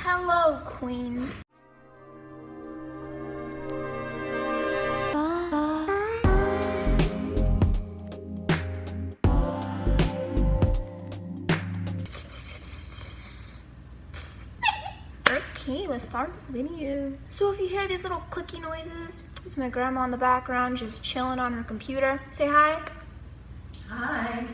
Hello, queens. Okay, let's start this video. So if you hear these little clicky noises, it's my grandma in the background just chilling on her computer. Say hi. Hi.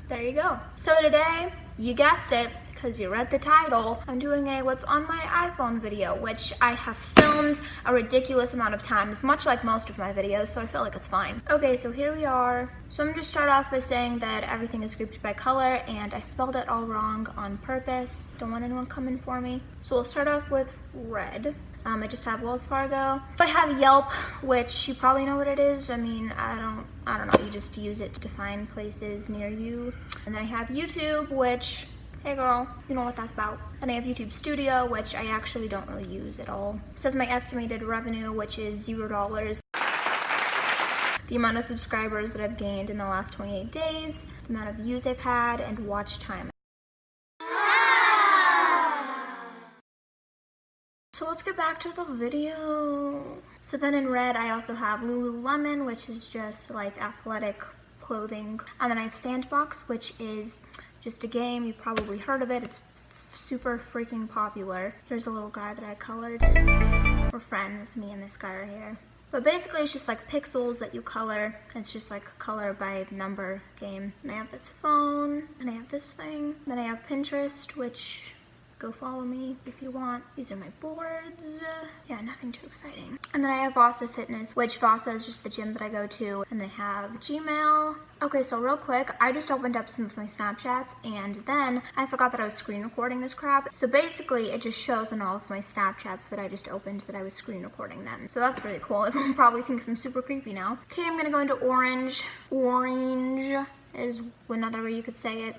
There you go. So today, you guessed it, because you read the title, I'm doing a what's on my iPhone video, which I have filmed a ridiculous amount of times, much like most of my videos, so I feel like it's fine. Okay, so here we are. So I'm gonna just start off by saying that everything is grouped by color, and I spelled it all wrong on purpose. Don't want anyone coming for me. So we'll start off with red. I just have Wells Fargo. I have Yelp, which you probably know what it is. I mean, I don't know, you just use it to find places near you. And then I have YouTube, which, hey girl, you know what that's about. Then I have YouTube Studio, which I actually don't really use at all. It says my estimated revenue, which is $0. The amount of subscribers that I've gained in the last 28 days, the amount of views I've had, and watch time. So let's get back to the video. So then in red, I also have Lululemon, which is just like athletic clothing. And then I have Sandbox, which is just a game. You probably heard of it. It's super freaking popular. Here's a little guy that I colored. We're friends, me and this guy right here. But basically it's just like pixels that you color. It's just like a color by number game. And I have this phone, and I have this thing. Then I have Pinterest, which go follow me if you want. These are my boards. Yeah, nothing too exciting. And then I have Vasa Fitness, which Vasa is just the gym that I go to. And I have Gmail. Okay, so real quick, I just opened up some of my Snapchats, and then I forgot that I was screen recording this crap. So basically, it just shows on all of my Snapchats that I just opened that I was screen recording them. So that's really cool. Everyone probably thinks I'm super creepy now. Okay, I'm gonna go into orange. Orange is another way you could say it.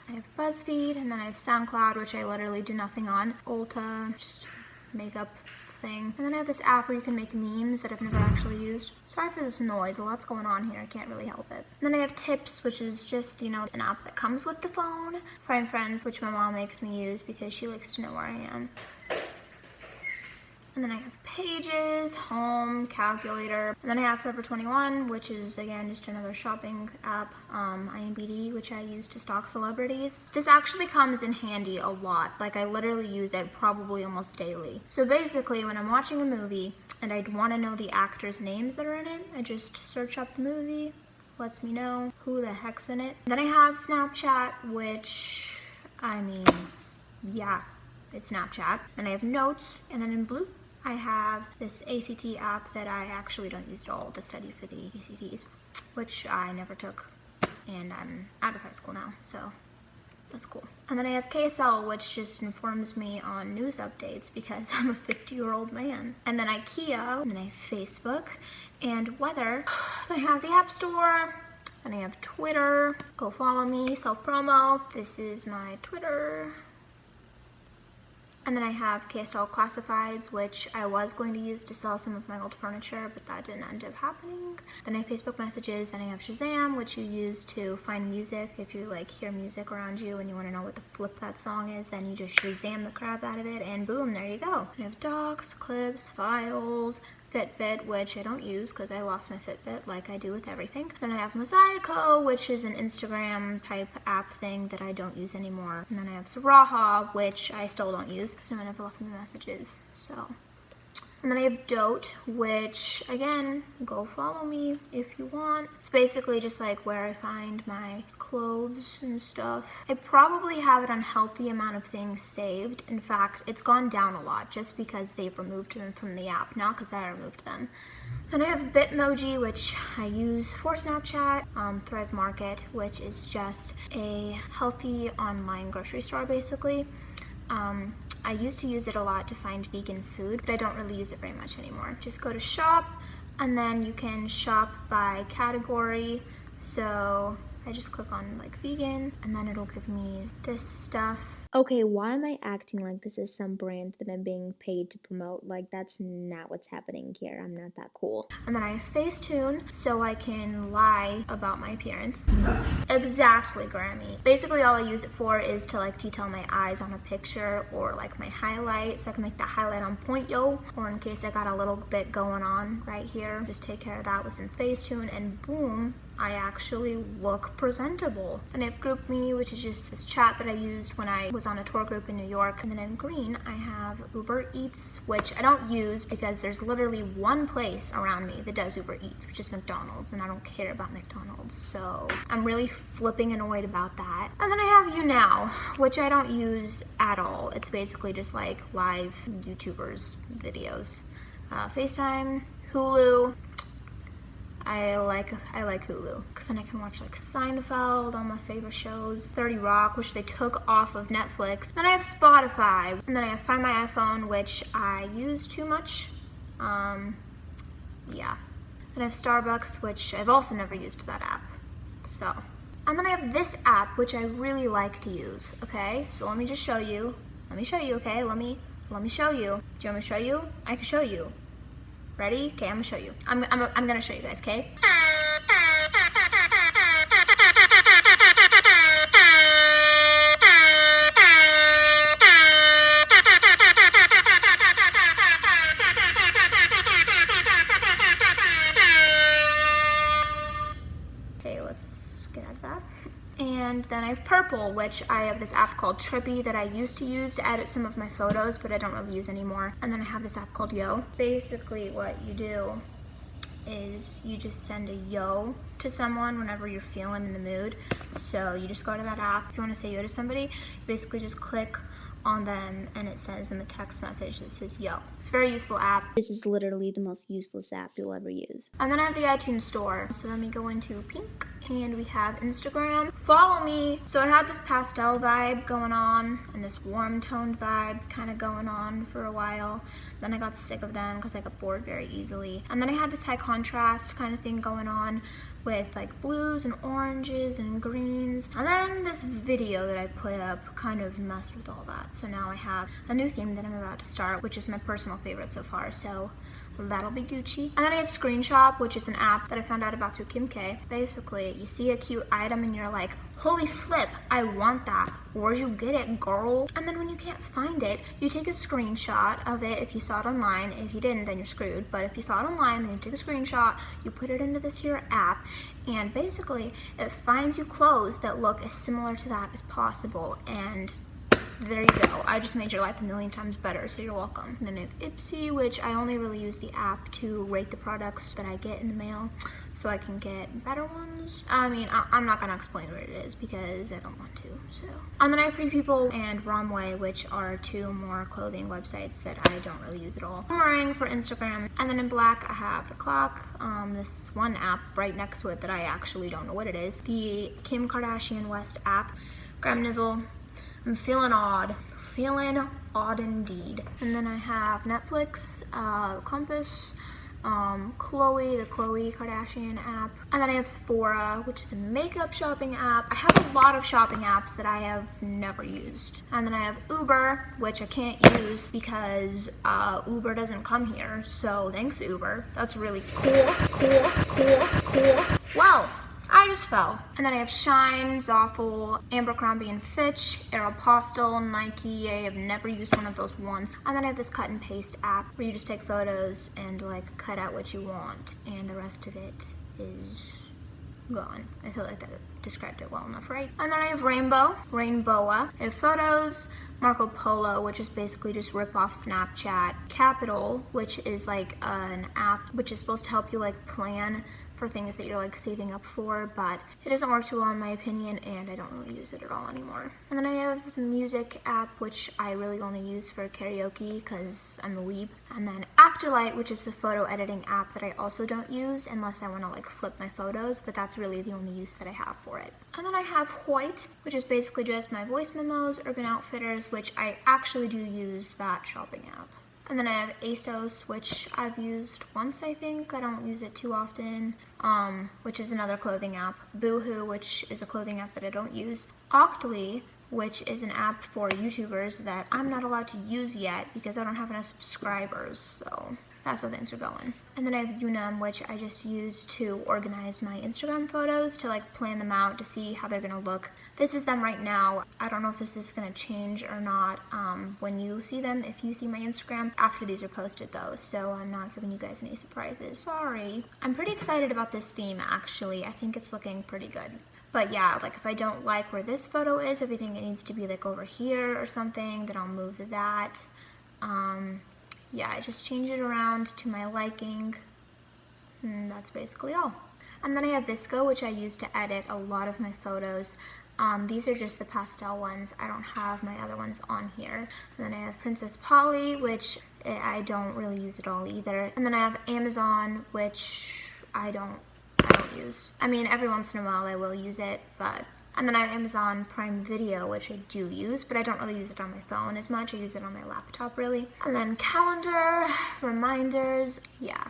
I have BuzzFeed, and then I have SoundCloud, which I literally do nothing on. Ulta, just makeup thing. And then I have this app where you can make memes that I've never actually used. Sorry for this noise, a lot's going on here, I can't really help it. And then I have Tips, which is just, you know, an app that comes with the phone. Find Friends, which my mom makes me use because she likes to know where I am. And then I have Pages, Home, Calculator. And then I have Forever 21, which is, again, just another shopping app. IMBD, which I use to stalk celebrities. This actually comes in handy a lot. Like, I literally use it probably almost daily. So basically, when I'm watching a movie and I'd want to know the actors' names that are in it, I just search up the movie, lets me know who the heck's in it. Then I have Snapchat, which, I mean, yeah, it's Snapchat. And I have Notes, and then in blue, I have this ACT app that I actually don't use at all to study for the ACTs, which I never took, and I'm out of high school now, so that's cool. And then I have KSL, which just informs me on news updates because I'm a 50-year-old man. And then IKEA, and then I have Facebook, and weather. Then I have the App Store, then I have Twitter, go follow me, self-promo. This is my Twitter. And then I have KSL Classifieds, which I was going to use to sell some of my old furniture, but that didn't end up happening. Then I have Facebook Messages, then I have Shazam, which you use to find music. If you like hear music around you and you want to know what the flip that song is, then you just Shazam the crap out of it, and boom, there you go. I have Docs, Clips, Files, Fitbit, which I don't use because I lost my Fitbit like I do with everything. Then I have Mosaico, which is an Instagram type app thing that I don't use anymore. And then I have Saraha, which I still don't use because no one ever left me messages. So, and then I have Dote, which again, go follow me if you want. It's basically just like where I find my clothes and stuff. I probably have an unhealthy amount of things saved. In fact, it's gone down a lot just because they've removed them from the app, not because I removed them. Then I have Bitmoji, which I use for Snapchat, Thrive Market, which is just a healthy online grocery store basically. I used to use it a lot to find vegan food, but I don't really use it very much anymore. Just go to shop, and then you can shop by category. So I just click on like vegan, and then it'll give me this stuff. Okay, why am I acting like this is some brand that I'm being paid to promote? Like, that's not what's happening here. I'm not that cool. And then I Facetune so I can lie about my appearance. Exactly, Grammy. Basically, all I use it for is to like detail my eyes on a picture or like my highlight, so I can make that highlight on point, yo. Or in case I got a little bit going on right here, just take care of that with some Facetune, and boom, I actually look presentable. And I have GroupMe, which is just this chat that I used when I was on a tour group in New York. And then in green, I have Uber Eats, which I don't use because there's literally one place around me that does Uber Eats, which is McDonald's, and I don't care about McDonald's. So I'm really flipping annoyed about that. And then I have YouNow, which I don't use at all. It's basically just like live YouTubers videos. FaceTime, Hulu. I like Hulu because then I can watch like Seinfeld, all my favorite shows, 30 Rock, which they took off of Netflix. Then I have Spotify, and then I have Find My iPhone, which I use too much. Yeah. Then I have Starbucks, which I've also never used that app. So, and then I have this app, which I really like to use. Okay, so let me just show you. Let me show you. Okay, let me show you. Do you want me to show you? I can show you. Ready? Okay, I'm gonna show you. I'm gonna show you guys, okay? Okay, let's get out of that. And then I have Purple, which I have this app called Trippy that I used to use to edit some of my photos, but I don't really use anymore. And then I have this app called Yo. Basically what you do is you just send a yo to someone whenever you're feeling in the mood. So you just go to that app. If you want to say yo to somebody, you basically just click on them and it sends them a text message that says yo. It's a very useful app. This is literally the most useless app you'll ever use. And then I have the iTunes store. So let me go into pink, and we have Instagram. Follow me. So I had this pastel vibe going on and this warm toned vibe kind of going on for a while. Then I got sick of them because I got bored very easily. And then I had this high contrast kind of thing going on with like blues and oranges and greens. And then this video that I put up kind of messed with all that. So now I have a new theme that I'm about to start, which is my personal favorite so far. So that'll be Gucci. And then I have Screenshop, which is an app that I found out about through Kim K. Basically, you see a cute item and you're like, holy flip, I want that. Where'd you get it, girl? And then when you can't find it, you take a screenshot of it if you saw it online. If you didn't, then you're screwed. But if you saw it online, then you take a screenshot, you put it into this here app, and basically it finds you clothes that look as similar to that as possible. And there you go. I just made your life a million times better, so you're welcome. And then I have Ipsy, which I only really use the app to rate the products that I get in the mail so I can get better ones. I mean, I'm not gonna explain what it is because I don't want to, so. And then I have Free People and Romway, which are two more clothing websites that I don't really use at all. Boomerang for Instagram. And then in black, I have the clock, this one app right next to it that I actually don't know what it is. The Kim Kardashian West app. Graham Nizzle. I'm feeling odd indeed. And then I have Netflix, Compass, Chloe, the Chloe Kardashian app. And then I have Sephora, which is a makeup shopping app. I have a lot of shopping apps that I have never used. And then I have Uber, which I can't use because Uber doesn't come here. So thanks, Uber. That's really cool. Well, I just fell. And then I have Shine, Zoffel, Abercrombie and Fitch, Aeropostale, Nike. I have never used one of those once. And then I have this cut and paste app where you just take photos and like cut out what you want, and the rest of it is gone. I feel like that described it well enough, right? And then I have Rainbowa. I have Photos, Marco Polo, which is basically just rip off Snapchat, Capital, which is like an app which is supposed to help you like plan for things that you're like saving up for, but it doesn't work too well in my opinion, and I don't really use it at all anymore. And then I have the music app, which I really only use for karaoke because I'm a weeb. And then Afterlight, which is the photo editing app that I also don't use unless I want to like flip my photos, but that's really the only use that I have for it. And then I have Hoyt, which is basically just my voice memos, Urban Outfitters, which I actually do use that shopping app. And then I have ASOS, which I've used once, I think. I don't use it too often, which is another clothing app. Boohoo, which is a clothing app that I don't use. Octoly, which is an app for YouTubers that I'm not allowed to use yet because I don't have enough subscribers, so that's how things are going. And then I have Unum, which I just use to organize my Instagram photos, to like plan them out to see how they're gonna look. This is them right now. I don't know if this is gonna change or not when you see them, if you see my Instagram after these are posted though, so I'm not giving you guys any surprises, sorry. I'm pretty excited about this theme actually. I think it's looking pretty good. But yeah, like if I don't like where this photo is, if I think it needs to be like over here or something, then I'll move that. Yeah, I just change it around to my liking, and that's basically all. And then I have Visco, which I use to edit a lot of my photos. These are just the pastel ones. I don't have my other ones on here. And then I have Princess Polly, which I don't really use at all either. And then I have Amazon, which I don't use. I mean, every once in a while I will use it, but... And then I have Amazon Prime Video, which I do use, but I don't really use it on my phone as much. I use it on my laptop, really. And then calendar, reminders, yeah.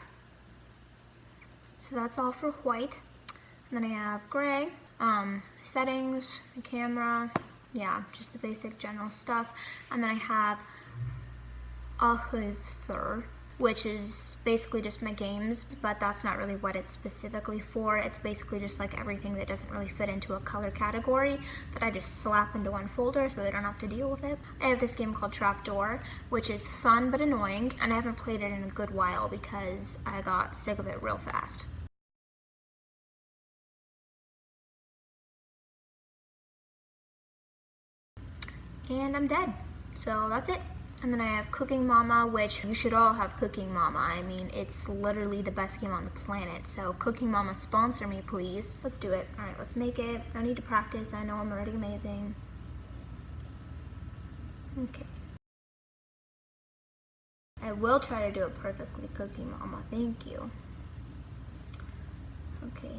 So that's all for white. And then I have gray, settings, the camera, yeah, just the basic general stuff. And then I have Ahuther, which is basically just my games, but that's not really what it's specifically for. It's basically just like everything that doesn't really fit into a color category that I just slap into one folder so they don't have to deal with it. I have this game called Trapdoor, which is fun but annoying, and I haven't played it in a good while because I got sick of it real fast. And I'm dead. So that's it. And then I have Cooking Mama, which you should all have Cooking Mama. I mean, it's literally the best game on the planet. So Cooking Mama, sponsor me, please. Let's do it. All right, let's make it. No need to practice. I know I'm already amazing. Okay. I will try to do it perfectly, Cooking Mama. Thank you. Okay.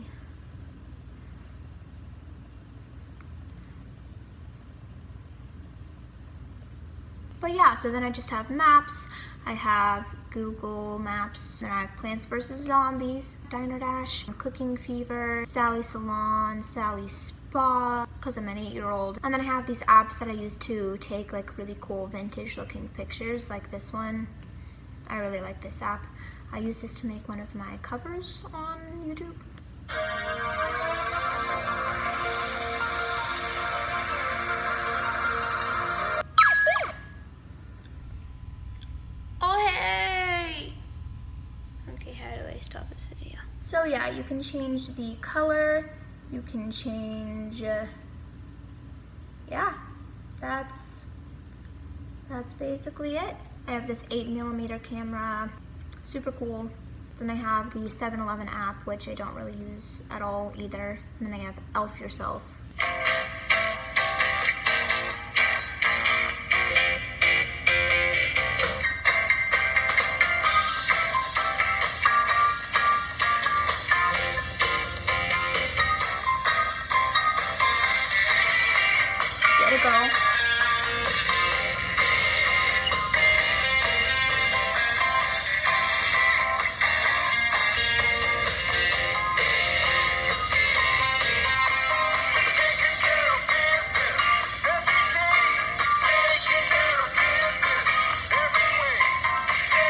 But yeah, so then I just have maps, I have Google Maps, and I have Plants vs. Zombies, Diner Dash, Cooking Fever, Sally Salon, Sally Spa, because I'm an 8-year-old. And then I have these apps that I use to take like really cool vintage looking pictures, like this one. I really like this app. I use this to make one of my covers on YouTube. Stop this video. So yeah, you can change the color, you can change, yeah, that's basically it. I have this 8mm camera, super cool. Then I have the 7-Eleven app, which I don't really use at all either. And then I have Elf Yourself. Girl.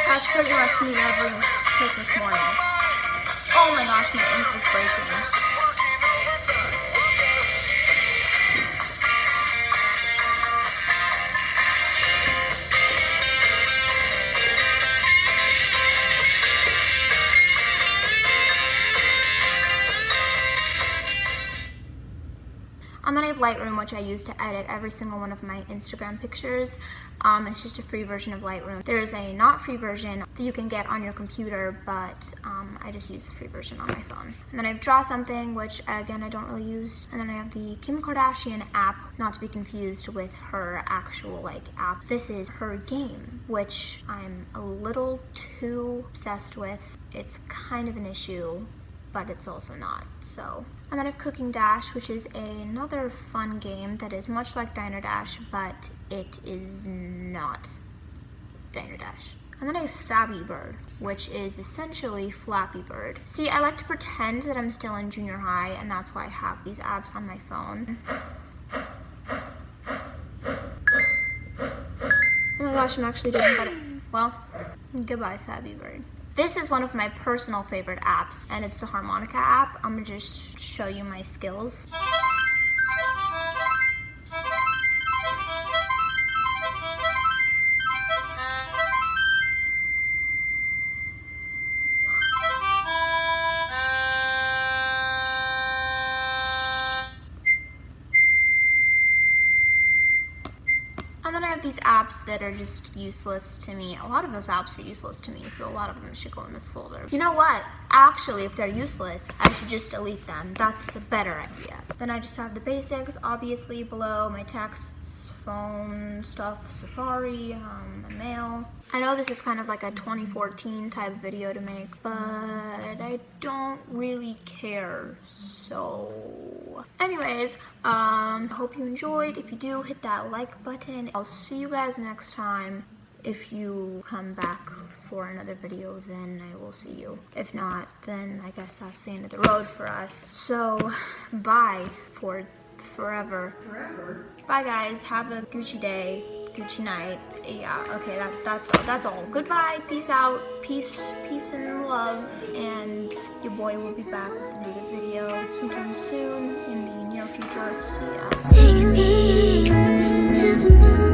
That's pretty much me every Christmas morning. Oh my gosh, my ink was breaking. And then I have Lightroom, which I use to edit every single one of my Instagram pictures. It's just a free version of Lightroom. There is a not free version that you can get on your computer, but I just use the free version on my phone. And then I have Draw Something, which again I don't really use. And then I have the Kim Kardashian app, not to be confused with her actual like app. This is her game, which I'm a little too obsessed with. It's kind of an issue, but it's also not, so. And then I have Cooking Dash, which is another fun game that is much like Diner Dash, but it is not Diner Dash. And then I have Fabby Bird, which is essentially Flappy Bird. See, I like to pretend that I'm still in junior high, and that's why I have these apps on my phone. gosh, I'm actually doing better. Well, goodbye, Fabby Bird. This is one of my personal favorite apps, and it's the harmonica app. I'm gonna just show you my skills. And then I have these apps that are just useless to me. A lot of those apps are useless to me, so a lot of them should go in this folder. You know what? Actually, if they're useless, I should just delete them. That's a better idea. Then I just have the basics, obviously below, my texts, phone stuff, Safari, my mail. I know this is kind of like a 2014 type video to make, but I don't really care, so... Anyways, hope you enjoyed. If you do, hit that like button. I'll see you guys next time. If you come back for another video, then I will see you. If not, then I guess that's the end of the road for us. So, bye for forever. Forever. Bye guys, have a Gucci day, Gucci night. Yeah, okay, that's all. Goodbye, peace out, peace and love, and your boy will be back with another video sometime soon in the near future. See ya. Take me to the moon.